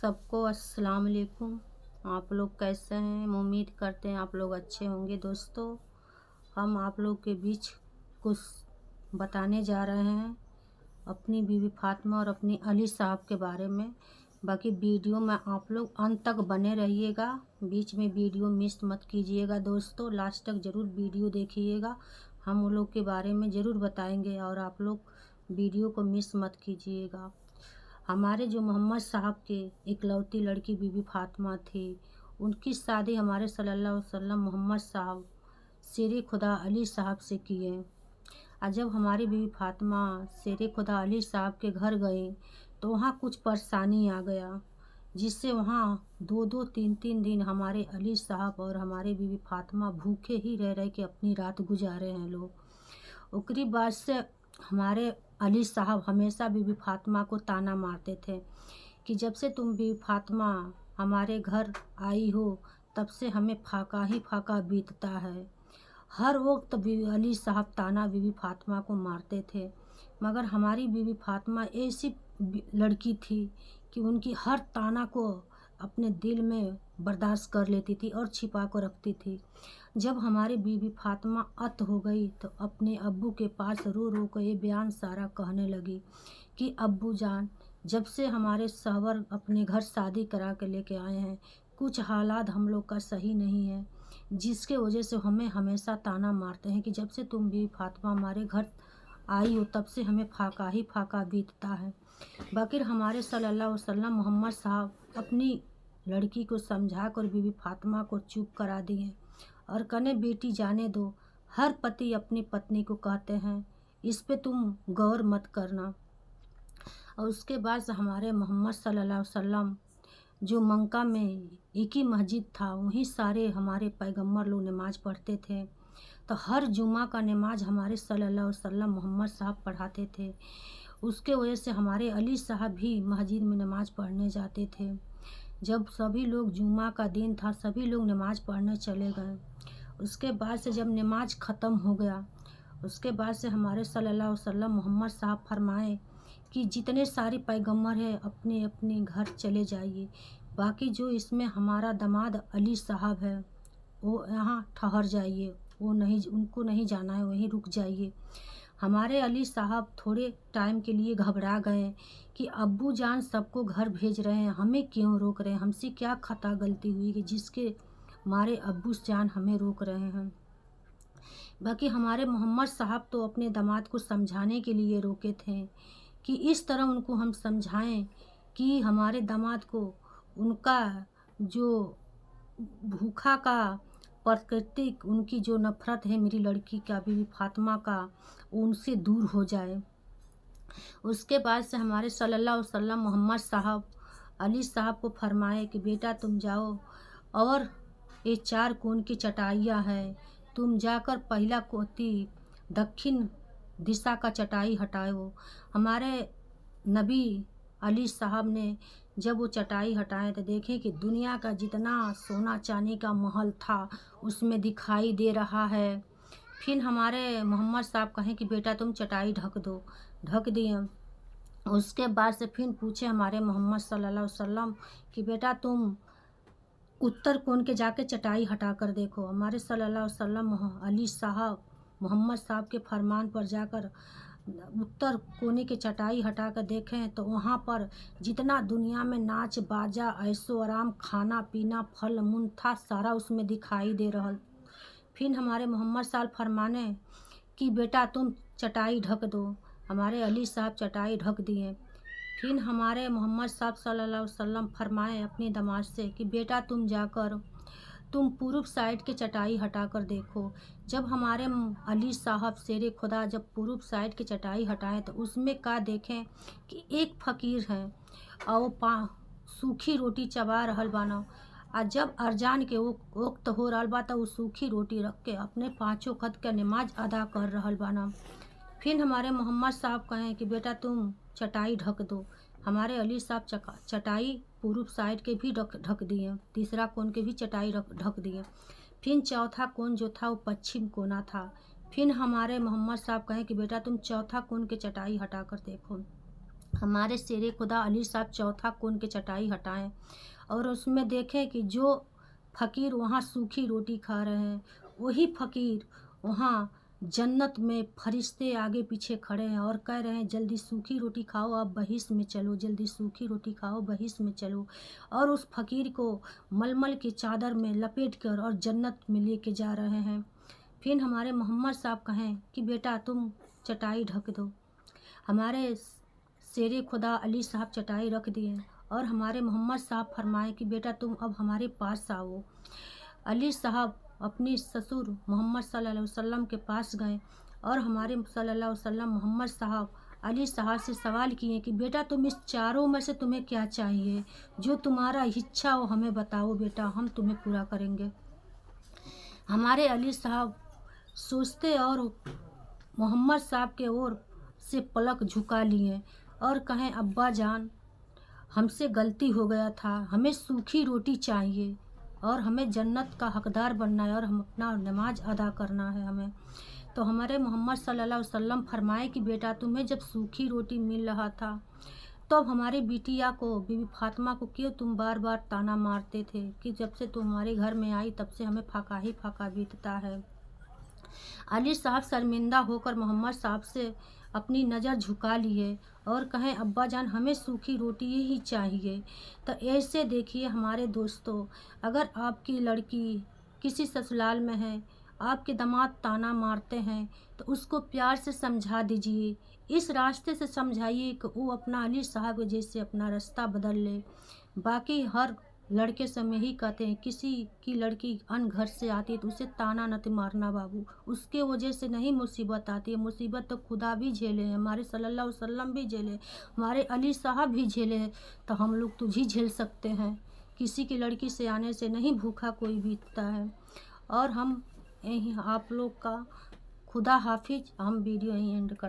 सबको अस्सलाम वालेकुम। आप लोग कैसे हैं? हम उम्मीद करते हैं आप लोग अच्छे होंगे। दोस्तों, हम आप लोग के बीच कुछ बताने जा रहे हैं अपनी बीवी फातिमा और अपनी अली साहब के बारे में। बाकी वीडियो में आप लोग अंत तक बने रहिएगा, बीच में वीडियो मिस मत कीजिएगा। दोस्तों, लास्ट तक ज़रूर वीडियो देखिएगा, हम उन लोग के बारे में ज़रूर बताएंगे और आप लोग वीडियो को मिस मत कीजिएगा। हमारे जो मोहम्मद साहब के इकलौती लड़की बीबी फातिमा थी, उनकी शादी हमारे सल्लल्लाहु अलैहि वसल्लम मोहम्मद साहब शेर खुदा अली साहब से किए। और जब हमारी बीवी फातिमा शेर खुदा अली साहब के घर गई तो वहाँ कुछ परेशानी आ गया, जिससे वहाँ 2-2 3-3 दिन हमारे अली साहब और हमारे बीवी फातिमा भूखे ही रह रह के अपनी रात गुजारे हैं लोग। उकरी बाद से हमारे अली साहब हमेशा बीवी फातिमा को ताना मारते थे कि जब से तुम बीवी फातिमा हमारे घर आई हो तब से हमें फाका ही फाका बीतता है। हर वक्त बीवी अली साहब ताना बीवी फातिमा को मारते थे, मगर हमारी बीवी फातिमा ऐसी लड़की थी कि उनकी हर ताना को अपने दिल में बर्दाश्त कर लेती थी और छिपा कर रखती थी। जब हमारी बीवी फातिमा अत हो गई तो अपने अब्बू के पास रो रो कर ये बयान सारा कहने लगी कि अब्बू जान, जब से हमारे सहवर अपने घर शादी करा के लेके आए हैं, कुछ हालात हम लोग का सही नहीं है, जिसके वजह से हमें हमेशा ताना मारते हैं कि जब से तुम बीवी फातिमा हमारे घर आई हो तब से हमें फाका ही फाका बीतता है। बाकी हमारे सल्लल्लाहु अलैहि वसल्लम मोहम्मद साहब अपनी लड़की को समझा कर बीवी फातिमा को चुप करा दिए और कहने बेटी जाने दो, हर पति अपनी पत्नी को कहते हैं, इस पे तुम गौर मत करना। और उसके बाद से हमारे मोहम्मद सल्लल्लाहु अलैहि वसल्लम जो मक्का में एक ही मस्जिद था, वहीं सारे हमारे पैगम्बर लोग नमाज़ पढ़ते थे। तो हर जुमा का नमाज हमारे सल्लल्लाहु अलैहि वसल्लम मोहम्मद साहब पढ़ाते थे। उसके वजह से हमारे अली साहब भी मस्जिद में नमाज़ पढ़ने जाते थे। जब सभी लोग जुमा का दिन था, सभी लोग नमाज़ पढ़ने चले गए। उसके बाद से जब नमाज ख़त्म हो गया, उसके बाद से हमारे सल्लल्लाहु अलैहि वसल्लम मोहम्मद साहब फरमाए कि जितने सारे पैगम्बर हैं अपने अपने घर चले जाइए, बाकी जो इसमें हमारा दामाद अली साहब है वो यहाँ ठहर जाइए, वो नहीं, उनको नहीं जाना है, वहीं रुक जाइए। हमारे अली साहब थोड़े टाइम के लिए घबरा गए कि अब्बू जान सबको घर भेज रहे हैं, हमें क्यों रोक रहे हैं, हमसे क्या खता गलती हुई कि जिसके हमारे अब्बू जान हमें रोक रहे हैं। बाकी हमारे मोहम्मद साहब तो अपने दामाद को समझाने के लिए रोके थे कि इस तरह उनको हम समझाएं कि हमारे दामाद को उनका जो भूखा का प्राकृतिक उनकी जो नफ़रत है मेरी लड़की का बीवी फातिमा का, उनसे दूर हो जाए। उसके बाद से हमारे सल्लल्लाहु अलैहि वसल्लम मोहम्मद साहब अली साहब को फरमाए कि बेटा तुम जाओ और ये 4 कोण की चटाइयाँ है, तुम जाकर पहला कोती दक्षिण दिशा का चटाई हटाओ। हमारे नबी अली साहब ने जब वो चटाई हटाए तो देखें कि दुनिया का जितना सोना चांदी का महल था उसमें दिखाई दे रहा है। फिर हमारे मोहम्मद साहब कहें कि बेटा तुम चटाई ढक दो, ढक दिए। उसके बाद से फिर पूछे हमारे मोहम्मद सल्लल्लाहु अलैहि वसल्लम कि बेटा तुम उत्तर कोण के जाके चटाई हटा कर देखो। हमारे सल्लल्लाहु अलैहि वसल्लम अली साहब मोहम्मद साहब के फरमान पर जाकर उत्तर कोने की चटाई हटा कर देखें तो वहाँ पर जितना दुनिया में नाच बाजा ऐशो आराम खाना पीना फल मूल था सारा उसमें दिखाई दे रहा। फिर हमारे मोहम्मद साहब फरमाने कि बेटा तुम चटाई ढक दो। हमारे अली साहब चटाई ढक दिए। फिर हमारे मोहम्मद साहब सल्लल्लाहु अलैहि वसल्लम फरमाए अपनी दामाद से कि बेटा तुम जाकर तुम पूर्व साइड के चटाई हटा कर देखो। जब हमारे अली साहब शेर खुदा जब पूर्व साइड की चटाई हटाए तो उसमें क्या देखें कि एक फ़कीर है और वो सूखी रोटी चबा रहल बाना। और जब अरजान के वक्त हो रहल बा तो वो सूखी रोटी रख के अपने 5 वक्त के नमाज अदा कर रहल बाना। फिर हमारे मोहम्मद साहब कहें कि बेटा तुम चटाई ढक दो। हमारे अली साहब चटाई पूर्व साइड के भी ढक दिए, तीसरा कोण के भी चटाई ढक दिए। फिर चौथा कोण जो था वो पश्चिम कोना था। फिर हमारे मोहम्मद साहब कहें कि बेटा तुम चौथा कोण के चटाई हटा कर देखो। हमारे शेरे खुदा अली साहब चौथा खून की चटाई हटाएं और उसमें देखें कि जो फ़कीर वहाँ सूखी रोटी खा रहे हैं, वही फ़कीर वहाँ जन्नत में फरिश्ते आगे पीछे खड़े हैं और कह रहे हैं जल्दी सूखी रोटी खाओ, आप बहिश्त में चलो, जल्दी सूखी रोटी खाओ, बहिश्त में चलो। और उस फ़कीर को मलमल की चादर में लपेट कर और जन्नत में लेके जा रहे हैं। फिर हमारे मोहम्मद साहब कहें कि बेटा तुम चटाई ढक दो। हमारे शेरे खुदा अली साहब चटाई रख दिए और हमारे मोहम्मद साहब फरमाए कि बेटा तुम अब हमारे पास आओ। अली साहब अपनी ससुर मोहम्मद सल्लल्लाहु अलैहि वसल्लम के पास गए और हमारे सल्लल्लाहु अलैहि वसल्लम मोहम्मद साहब अली साहब से सवाल किए कि बेटा तुम इस चारों में से तुम्हें क्या चाहिए, जो तुम्हारा इच्छा हो हमें बताओ बेटा, हम तुम्हें पूरा करेंगे। हमारे अली साहब सोचते और मोहम्मद साहब के ओर से पलक झुका लिए और कहें अब्बा जान, हमसे गलती हो गया था, हमें सूखी रोटी चाहिए और हमें जन्नत का हकदार बनना है और हम अपना नमाज अदा करना है हमें। तो हमारे मोहम्मद सल्लल्लाहु अलैहि वसल्लम फरमाए कि बेटा तुम्हें जब सूखी रोटी मिल रहा था तो अब हमारी बिटिया को, बीबी फातिमा को क्यों तुम बार बार ताना मारते थे कि जब से तुम हमारे घर में आई तब से हमें फाका ही फाका बीतता है। अली साहब शर्मिंदा होकर मोहम्मद साहब से अपनी नज़र झुका लिए और कहें अब्बा जान हमें सूखी रोटी ही चाहिए। तो ऐसे देखिए हमारे दोस्तों, अगर आपकी लड़की किसी ससुराल में है, आपके दामाद ताना मारते हैं तो उसको प्यार से समझा दीजिए, इस रास्ते से समझाइए कि वो अपना अली साहब जैसे अपना रास्ता बदल ले। बाकी हर लड़के से हम यही कहते हैं, किसी की लड़की अन घर से आती है तो उसे ताना न मारना बाबू, उसके वजह से नहीं मुसीबत आती है, मुसीबत तो खुदा भी झेले हैं, हमारे सल्लल्लाहु अलैहि वसल्लम भी झेले, हमारे अली साहब भी झेले हैं, तो हम लोग तुझ ही झेल सकते हैं। किसी की लड़की से आने से नहीं भूखा कोई बीतता है। और हम यही आप लोग का खुदा हाफिज, हम वीडियो यहीं एंड कर